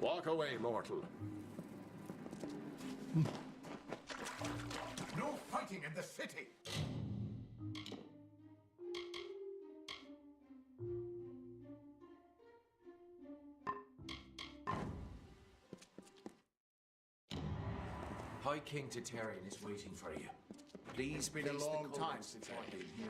Walk away, mortal. No fighting in the city! High King Tatarian is waiting for you. Please, It's been a long time since I've been here.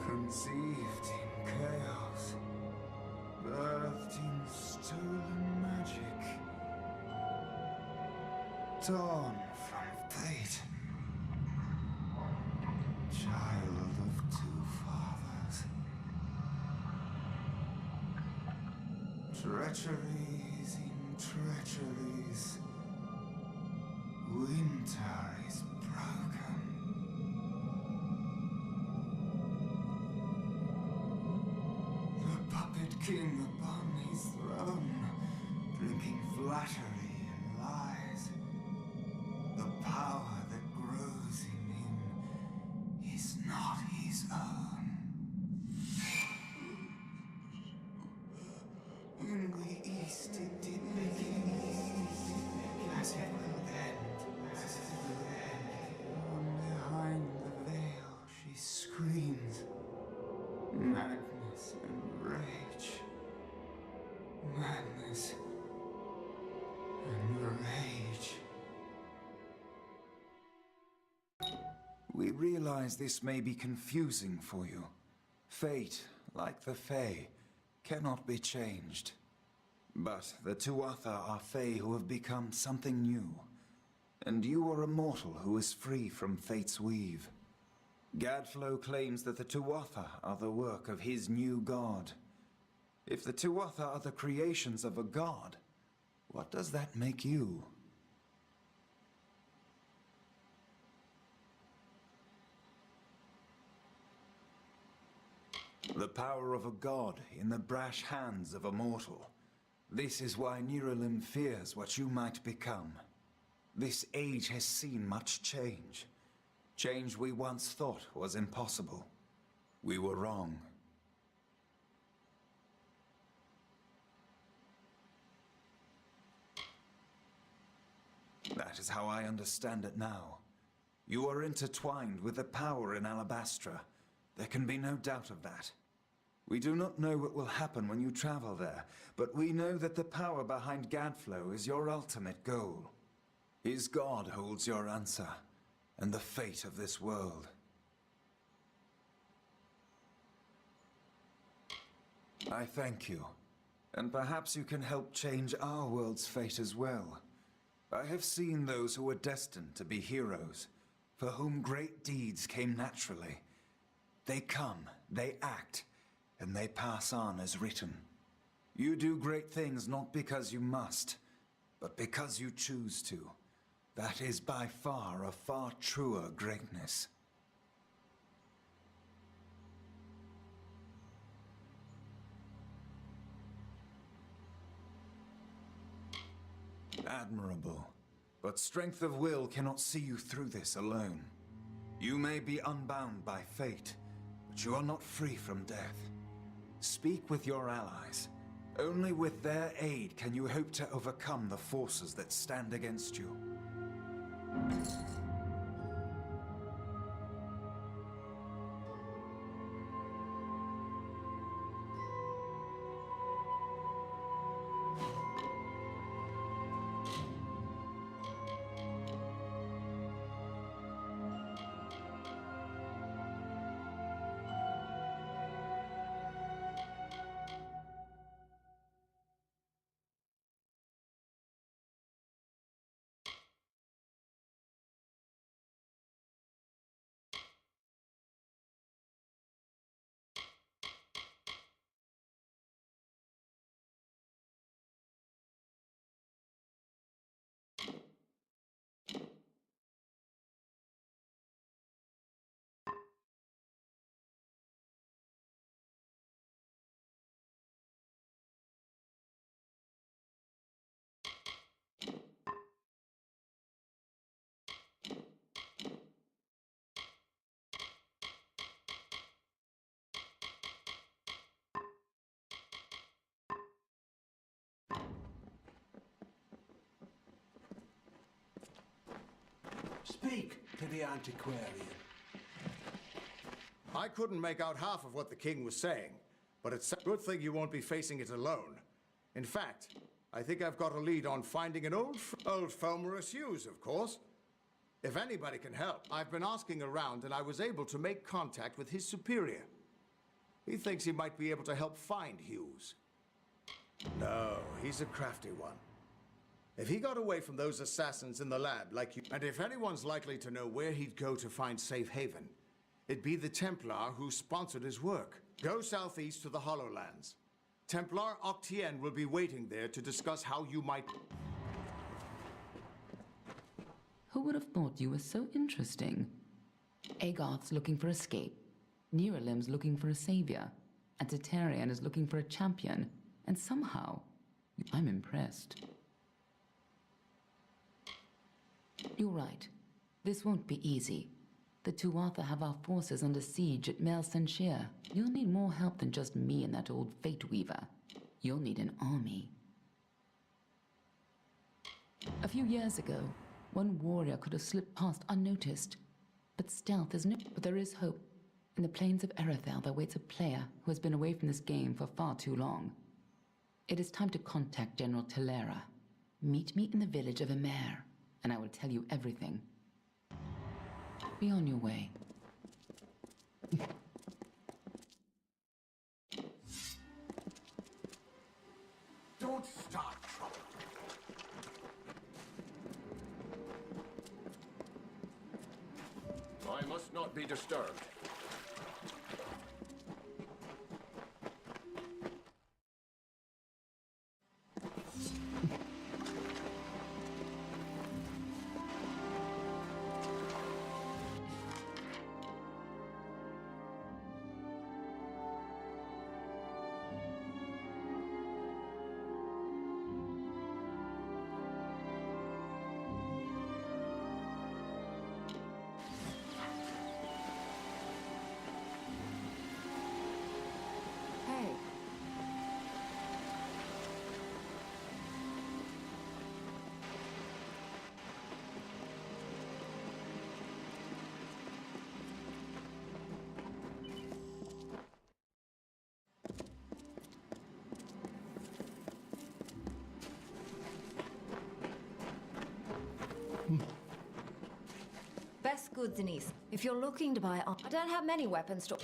Conceived in chaos, birthed in stolen magic, torn from fate, child of two fathers. Treacheries in treacheries, winter is broken. The puppet king upon his throne, drinking flattery and lies. The power that grows in him is not his own. In the east it did begin, as it will end, as it will end. From behind the veil she screams, madness and rage, madness and rage. We realize this may be confusing for you. Fate, like the Fae, cannot be changed. But the Tuatha are Fae who have become something new. And you are a mortal who is free from Fate's weave. Gadflow claims that the Tuatha are the work of his new god. If the Tuatha are the creations of a god, what does that make you? The power of a god in the brash hands of a mortal. This is why Niralim fears what you might become. This age has seen much change. Change we once thought was impossible. We were wrong. That is how I understand it now. You are intertwined with the power in Alabastra. There can be no doubt of that. We do not know what will happen when you travel there, but we know that the power behind Gadflow is your ultimate goal. His god holds your answer, and the fate of this world. I thank you, and perhaps you can help change our world's fate as well. I have seen those who were destined to be heroes, for whom great deeds came naturally. They come, they act, and they pass on as written. You do great things not because you must, but because you choose to. That is by far a far truer greatness. Admirable. But strength of will cannot see you through this alone. You may be unbound by fate, but you are not free from death. Speak with your allies. Only with their aid can you hope to overcome the forces that stand against you. Speak to the antiquarian. I couldn't make out half of what the king was saying, but it's a good thing you won't be facing it alone. In fact, I think I've got a lead on finding an old Fulmerus Hughes, of course. If anybody can help, I've been asking around and I was able to make contact with his superior. He thinks he might be able to help find Hughes. No, he's a crafty one. If he got away from those assassins in the lab like you, and if anyone's likely to know where he'd go to find safe haven, it'd be the Templar who sponsored his work. Go southeast to the Hollowlands. Templar Octien will be waiting there to discuss how you might... Who would have thought you were so interesting? Agarth's looking for escape. Neuralim's looking for a savior. And Titarian is looking for a champion. And somehow, I'm impressed. You're right. This won't be easy. The Tuatha have our forces under siege at Mel Senshir. You'll need more help than just me and that old Fate Weaver. You'll need an army. A few years ago, one warrior could have slipped past unnoticed. But stealth is no... But there is hope. In the plains of Erethel, there waits a player who has been away from this game for far too long. It is time to contact General Telera. Meet me in the village of Emer, and I will tell you everything. Be on your way. Don't start trouble. I must not be disturbed. Best goods in East. If you're looking to buy... I don't have many weapons to...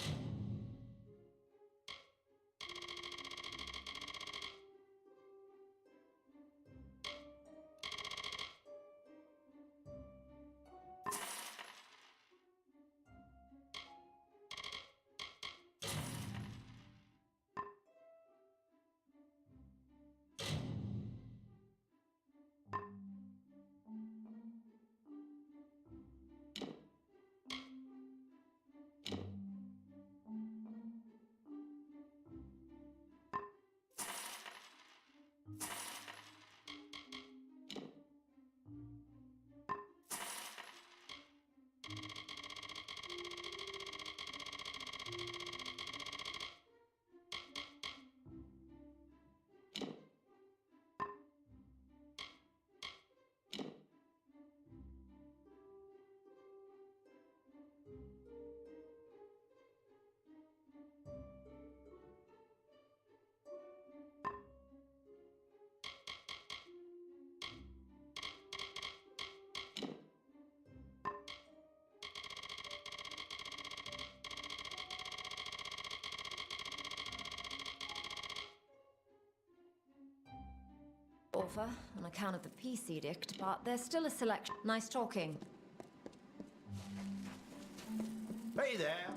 offer on account of the peace edict, but there's still a selection. Nice talking. Hey there.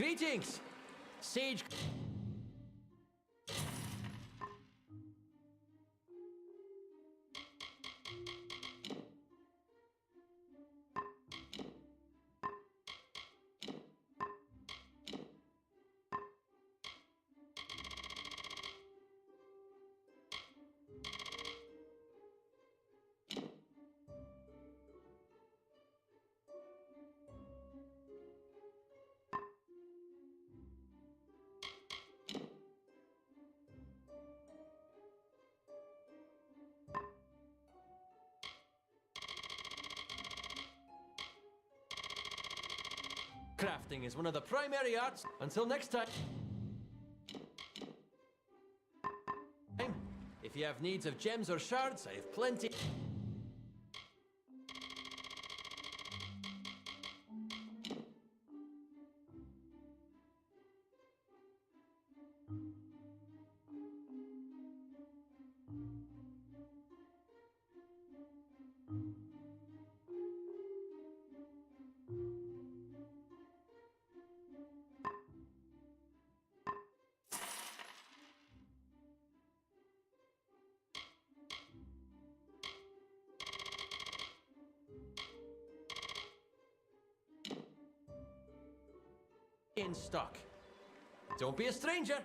Greetings! Sage... Crafting is one of the primary arts. Until next time. If you have needs of gems or shards, I have plenty. In stock. Don't be a stranger.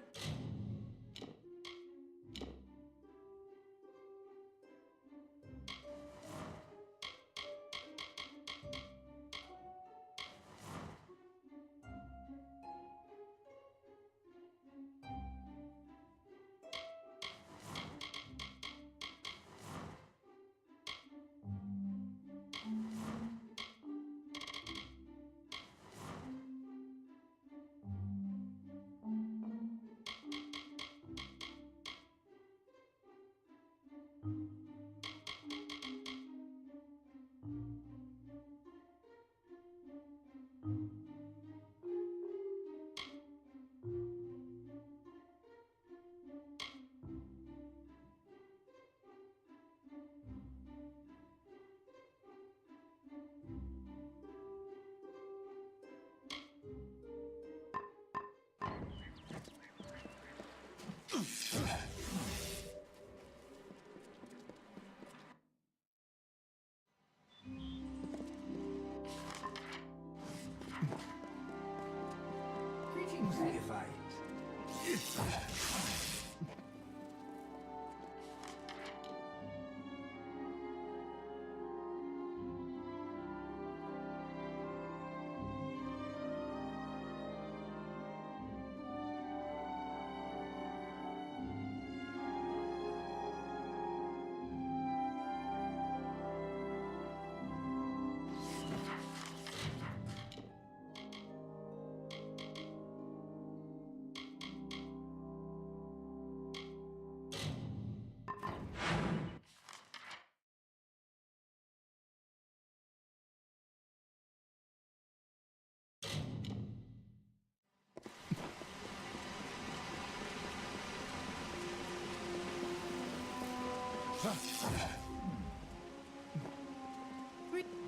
Greetings, neophyte.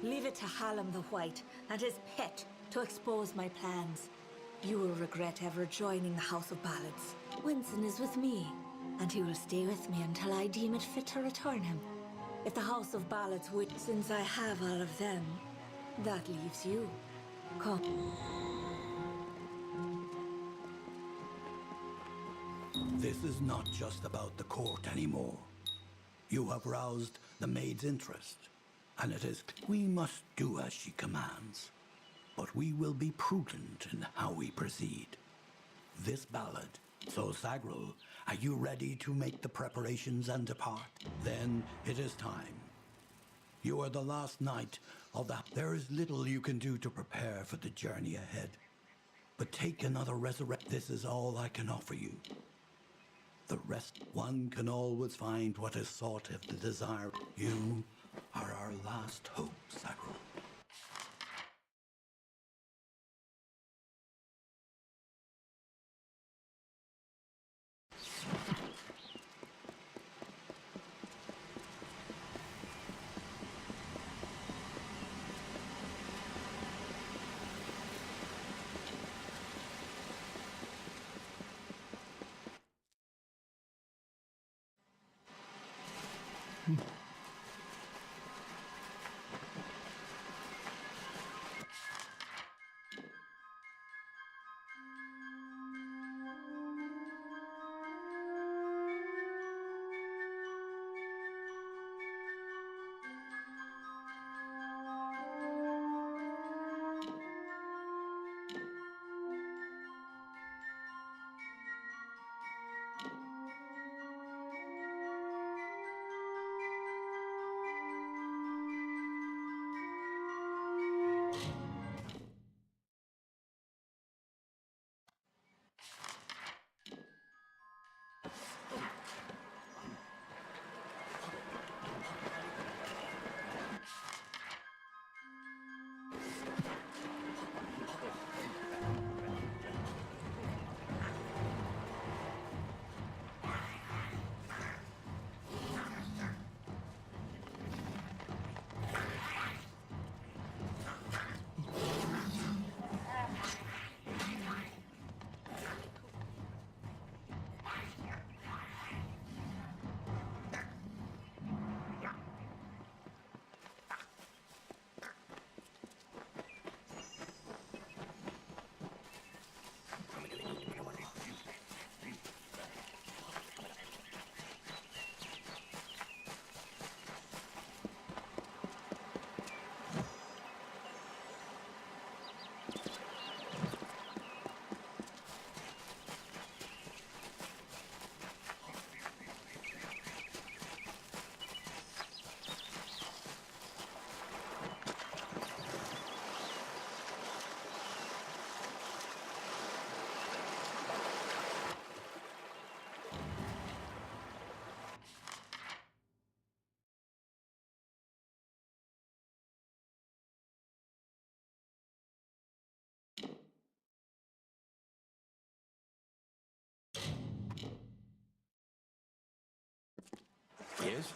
Leave it to Hallam the White and his pet to expose my plans. You will regret ever joining the House of Ballads. Winston is with me, and he will stay with me until I deem it fit to return him. If the House of Ballads would, since I have all of them, that leaves you. Come. This is not just about the court anymore. You have roused the maid's interest, and it is we must do as she commands. But we will be prudent in how we proceed. This ballad, so Sagril, are you ready to make the preparations and depart? Then it is time. You are the last night of the... There is little you can do to prepare for the journey ahead. But take another resurrect. This is all I can offer you. The rest, one can always find what is sought if the desire. You are our last hope, Sagril. Yes?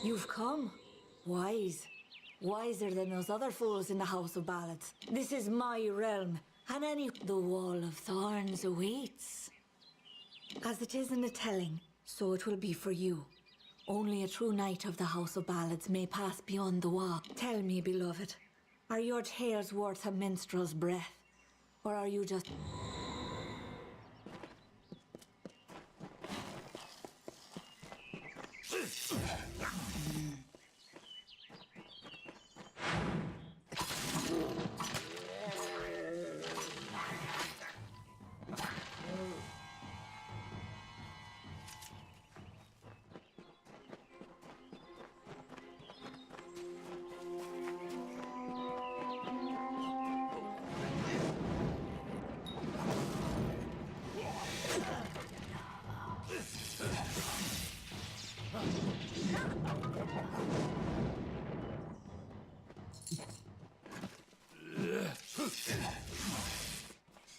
You've come. Wise. Wiser than those other fools in the House of Ballads. This is my realm, and the Wall of Thorns awaits. As it is in the telling, so it will be for you. Only a true knight of the House of Ballads may pass beyond the wall. Tell me, beloved, are your tales worth a minstrel's breath? Or are you just...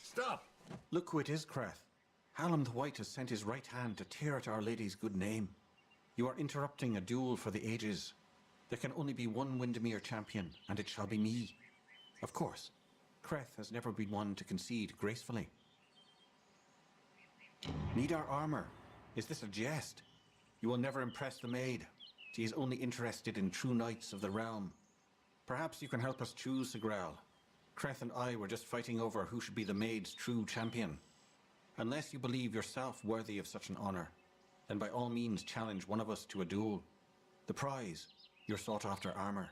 Stop! Look who it is, Creth. Hallam the White has sent his right hand to tear at Our Lady's good name. You are interrupting a duel for the ages. There can only be one Windermere champion, and it shall be me. Of course, Creth has never been one to concede gracefully. Need our armor? Is this a jest? You will never impress the maid. She is only interested in true knights of the realm. Perhaps you can help us choose, Sigral. Creth and I were just fighting over who should be the maid's true champion. Unless you believe yourself worthy of such an honor, then by all means challenge one of us to a duel. The prize, your sought-after armor.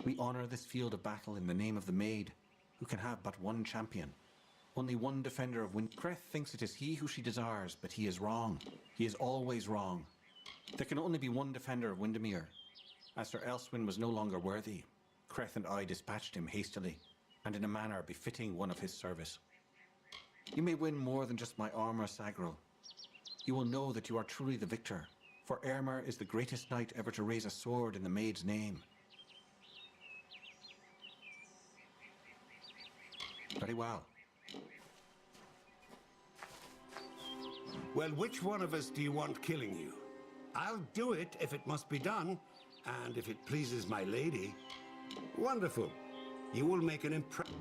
We honor this field of battle in the name of the maid, who can have but one champion. Only one defender of Creth thinks it is he who she desires, but he is wrong. He is always wrong. There can only be one defender of Windermere. As Sir Elswin was no longer worthy, Creth and I dispatched him hastily, and in a manner befitting one of his service. You may win more than just my armor, Sagril. You will know that you are truly the victor, for Eärmar is the greatest knight ever to raise a sword in the maid's name. Very well. Well, which one of us do you want killing you? I'll do it if it must be done, and if it pleases my lady. Wonderful. You will make an impression.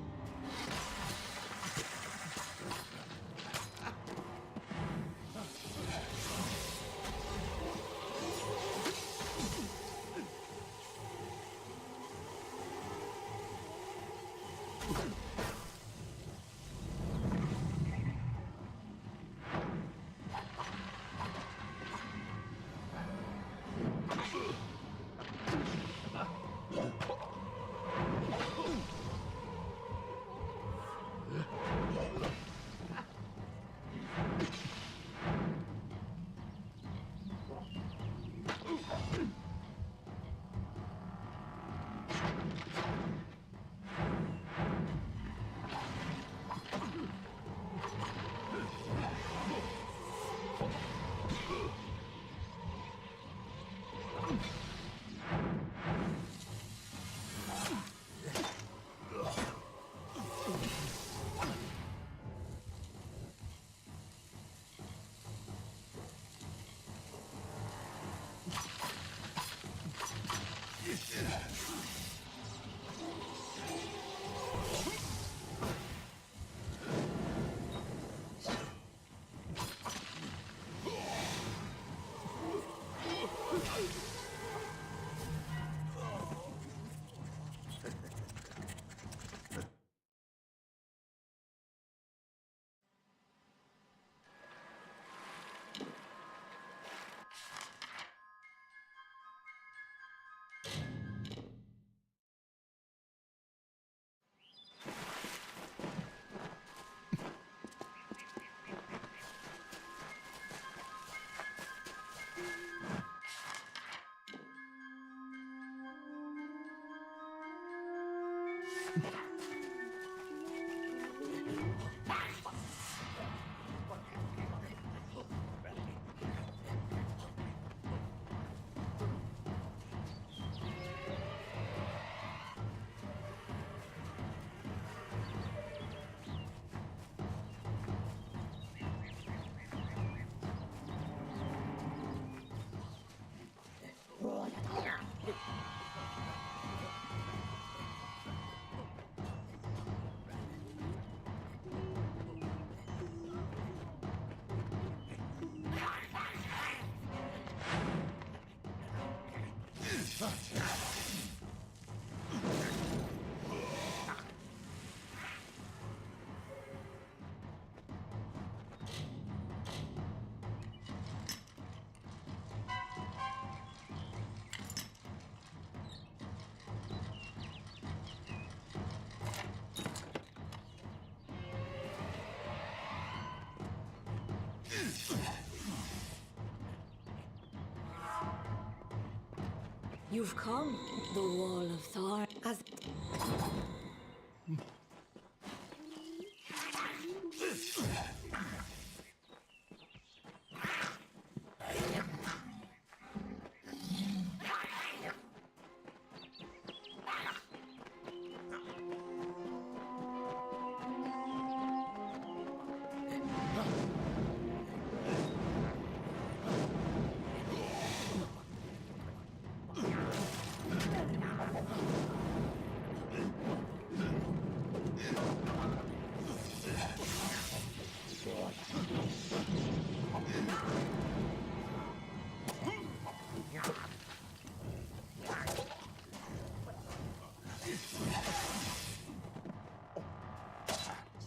You've come. The Wall of Thorn. As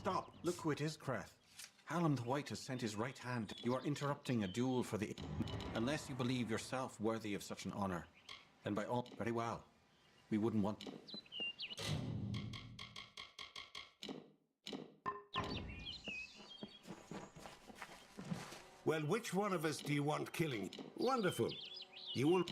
Stop! Look who it is, Creth. Hallam the White has sent his right hand. You are interrupting a duel for the... Unless you believe yourself worthy of such an honor, then by all... Very well. We wouldn't want... Well, which one of us do you want killing? Wonderful. You will...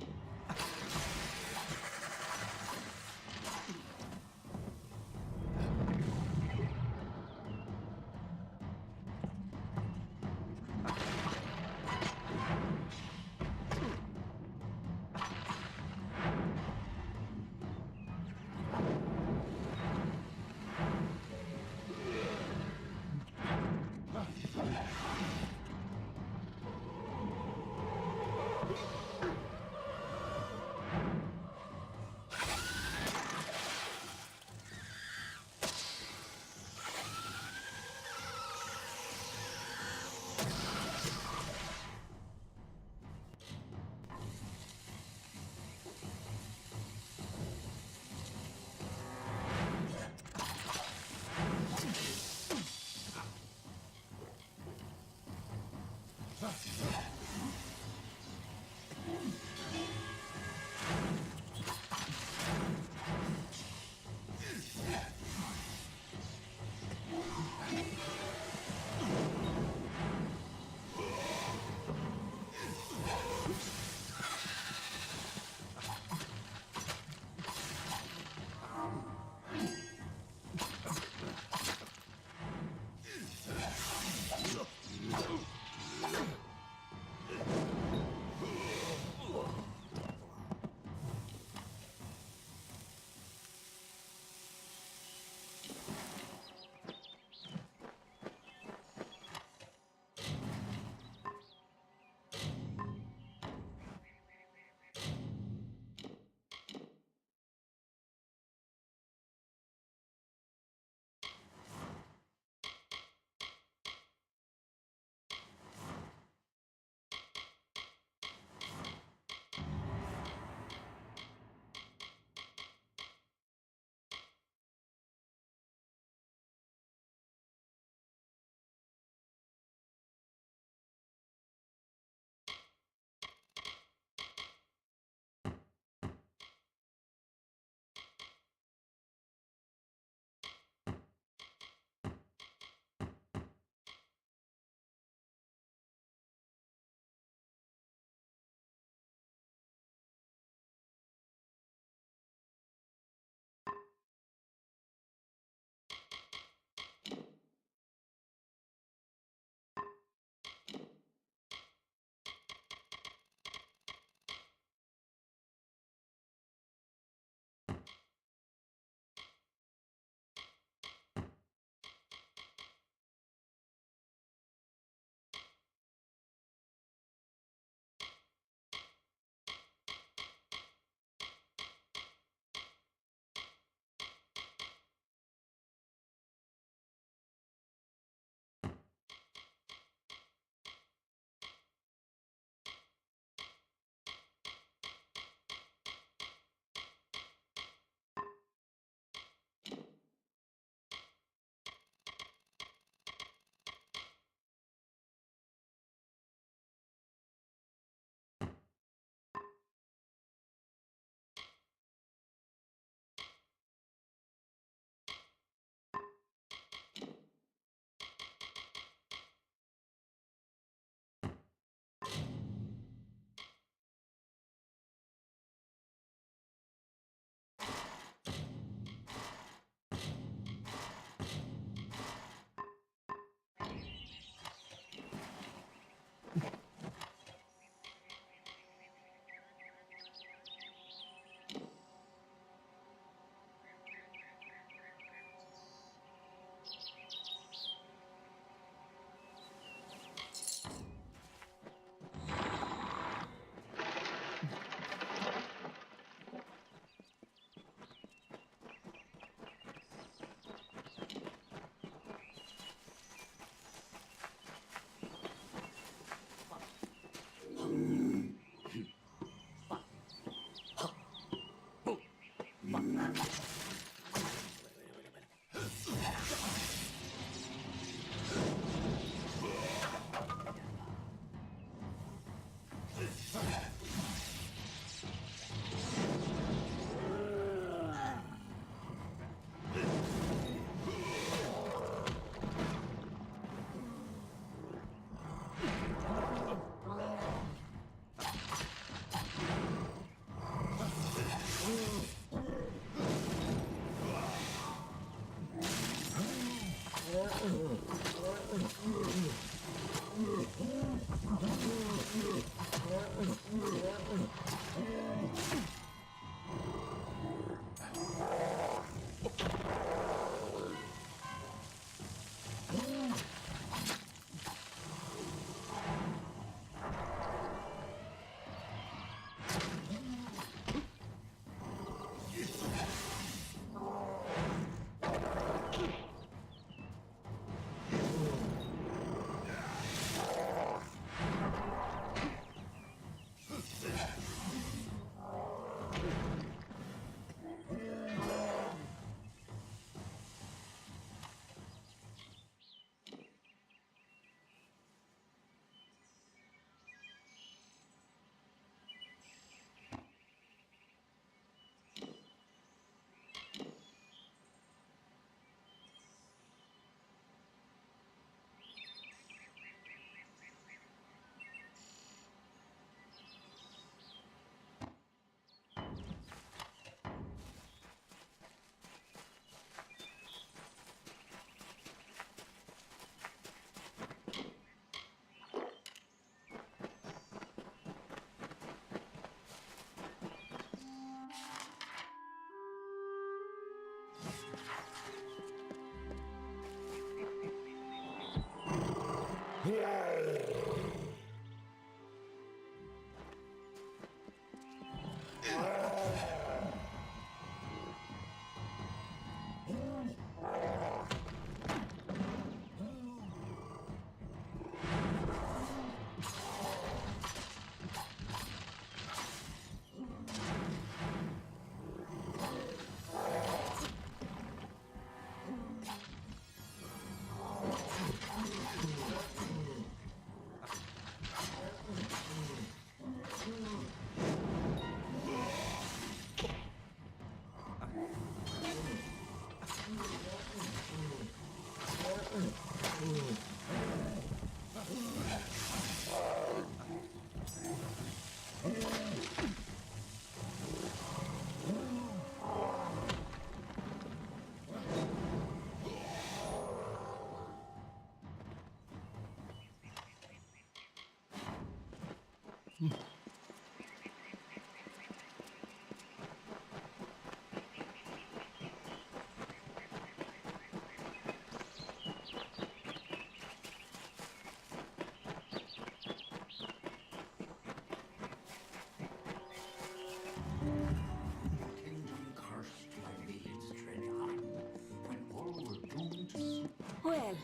Well,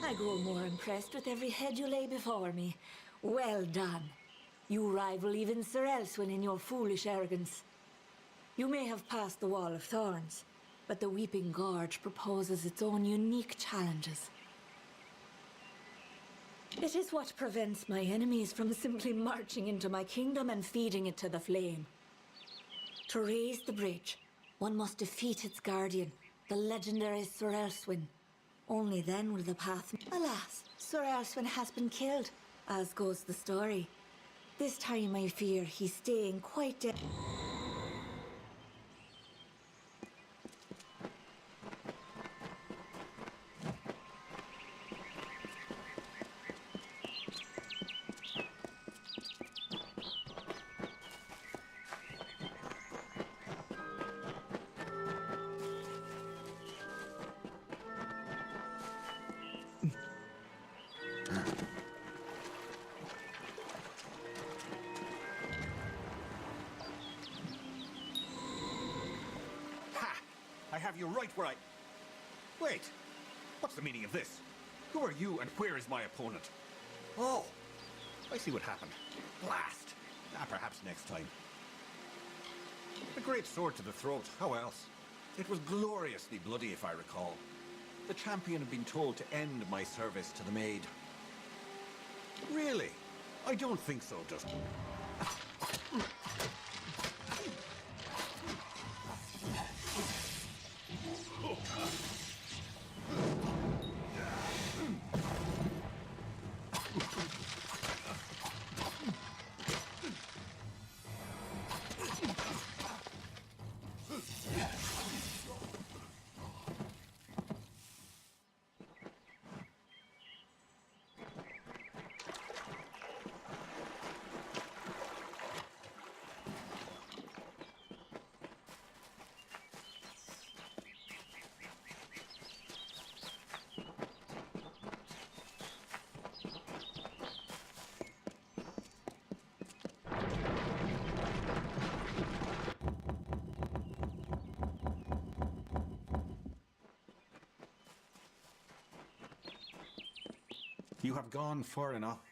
I grow more impressed with every head you lay before me. Well done. You rival even Sir Elswin in your foolish arrogance. You may have passed the Wall of Thorns, but the Weeping Gorge proposes its own unique challenges. It is what prevents my enemies from simply marching into my kingdom and feeding it to the flame. To raise the bridge, one must defeat its guardian, the legendary Sir Elswin. Only then will the path... Alas, Sir Elswin has been killed, as goes the story. This time I fear he's staying quite dead. I have you right where I... Wait! What's the meaning of this? Who are you and where is my opponent? Oh! I see what happened. Blast! Perhaps next time. A great sword to the throat, how else? It was gloriously bloody, if I recall. The champion had been told to end my service to the maid. Really? I don't think so, Dustin. You have gone far enough.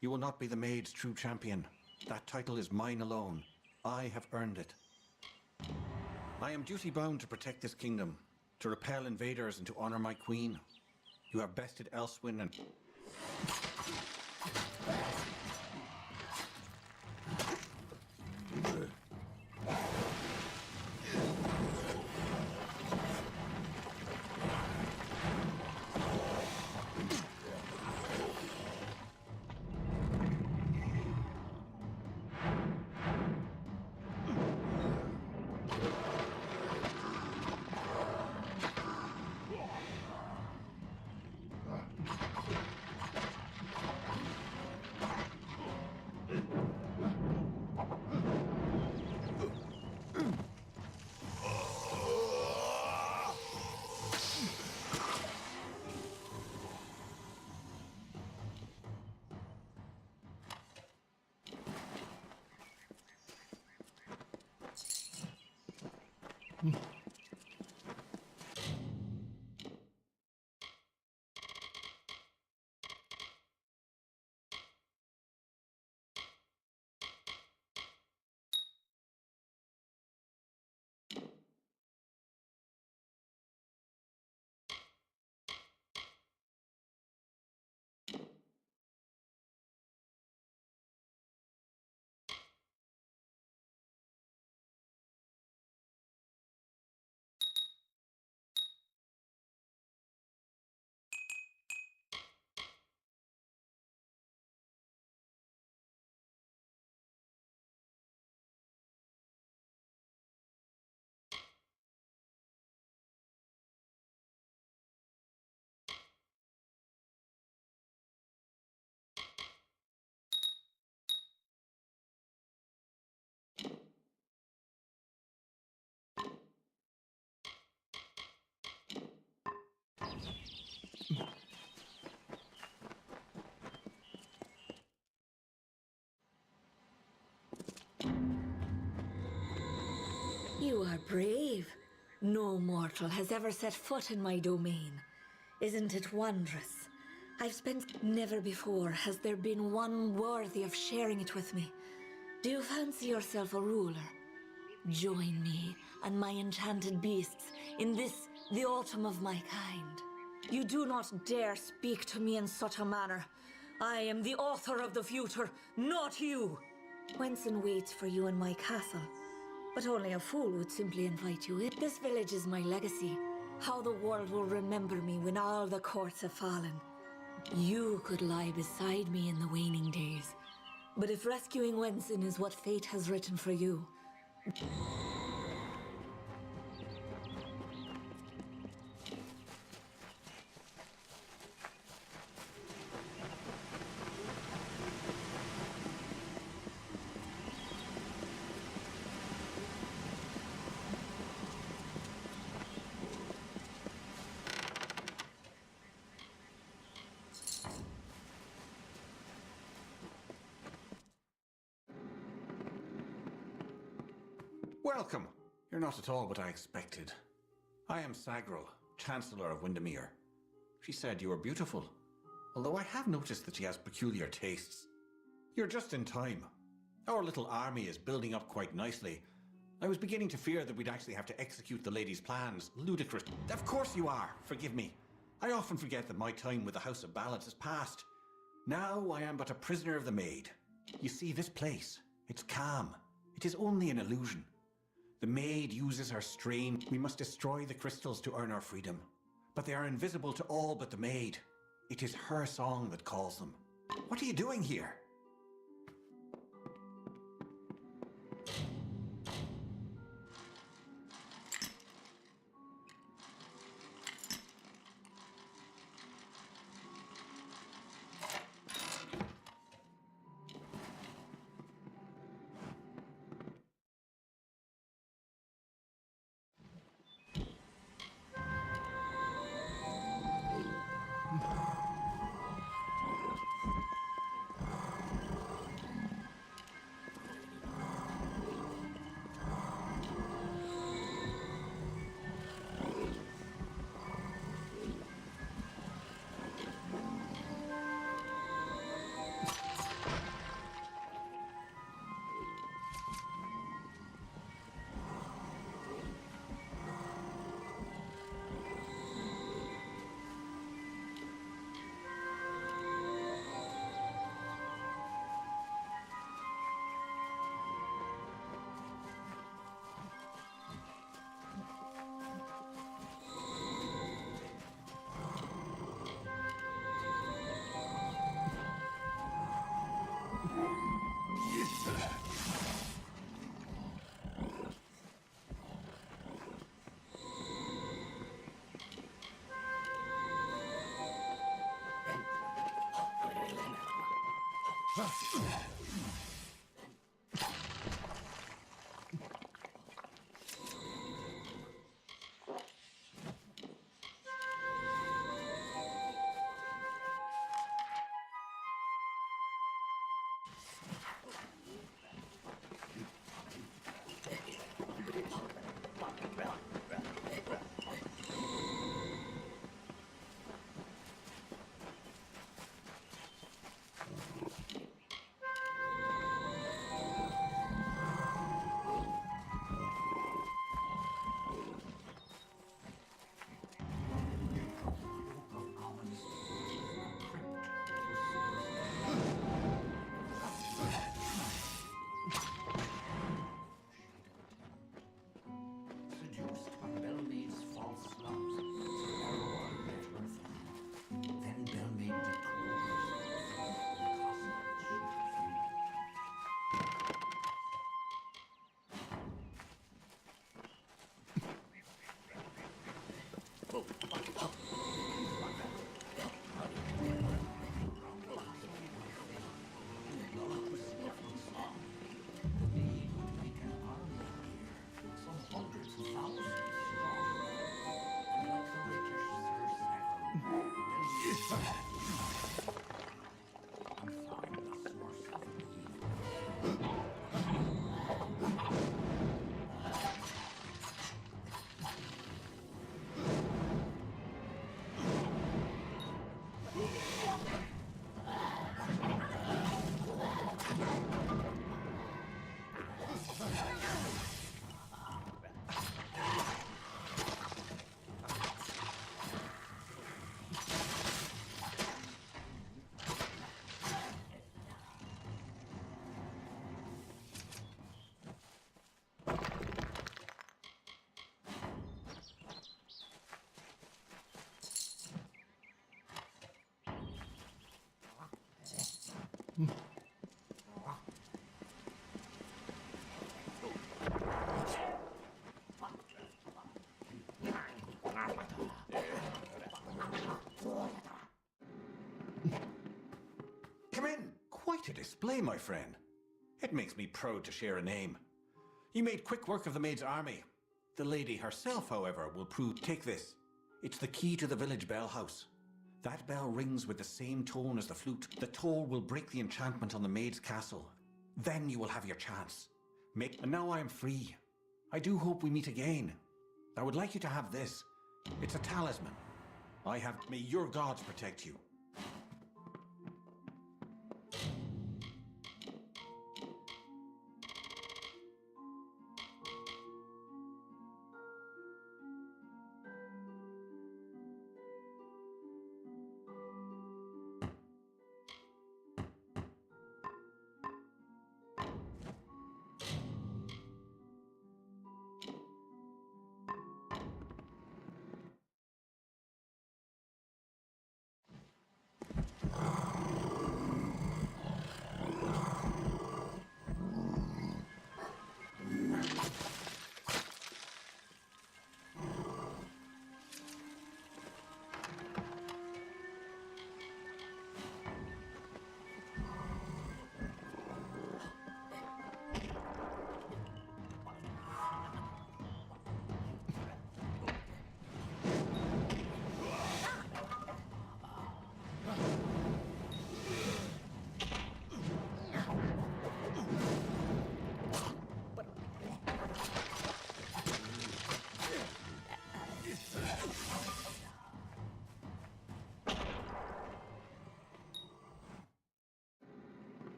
You will not be the maid's true champion. That title is mine alone. I have earned it. I am duty-bound to protect this kingdom, to repel invaders and to honor my queen. You have bested Elswyn and... You are brave. No mortal has ever set foot in my domain. Isn't it wondrous? I've spent... Never before has there been one worthy of sharing it with me. Do you fancy yourself a ruler? Join me and my enchanted beasts in this, the autumn of my kind. You do not dare speak to me in such a manner. I am the author of the future, not you! Wenson waits for you in my castle. But only a fool would simply invite you in. This village is my legacy. How the world will remember me when all the courts have fallen. You could lie beside me in the waning days. But if rescuing Wenson is what fate has written for you... Welcome. You're not at all what I expected. I am Sagril, Chancellor of Windermere. She said you were beautiful, although I have noticed that she has peculiar tastes. You're just in time. Our little army is building up quite nicely. I was beginning to fear that we'd actually have to execute the lady's plans. Ludicrous. Of course you are. Forgive me. I often forget that my time with the House of Ballads is past. Now I am but a prisoner of the maid. You see, this place, it's calm. It is only an illusion. The maid uses her strain. We must destroy the crystals to earn our freedom. But they are invisible to all but the maid. It is her song that calls them. What are you doing here? Seduced by Belmaid's false loves, Sir Errol let her flee. Then Belmaid declares the cost she refused. The maid would make an army here, some hundreds of thousands strong. And like the British Sir Savile, and find the source of evil. Come in. Quite a display, my friend. It makes me proud to share a name. You made quick work of the maid's army. The lady herself, however, will prove... Take this. It's the key to the village bell house. That bell rings with the same tone as the flute. The toll will break the enchantment on the maid's castle. Then you will have your chance. And now I am free. I do hope we meet again. I would like you to have this. It's a talisman. May your gods protect you.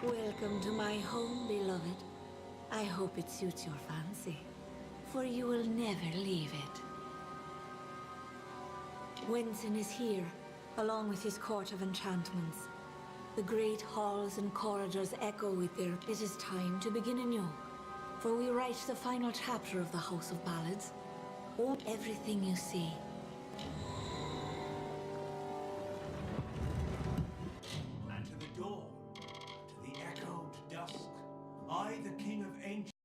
Welcome to my home, beloved. I hope it suits your fancy, for you will never leave it. Winston is here, along with his court of enchantments. The great halls and corridors echo with their... It is time to begin anew, for we write the final chapter of the House of Ballads. Own everything you see. And to the dawn, to the echoed dusk, I, the King of Ancient...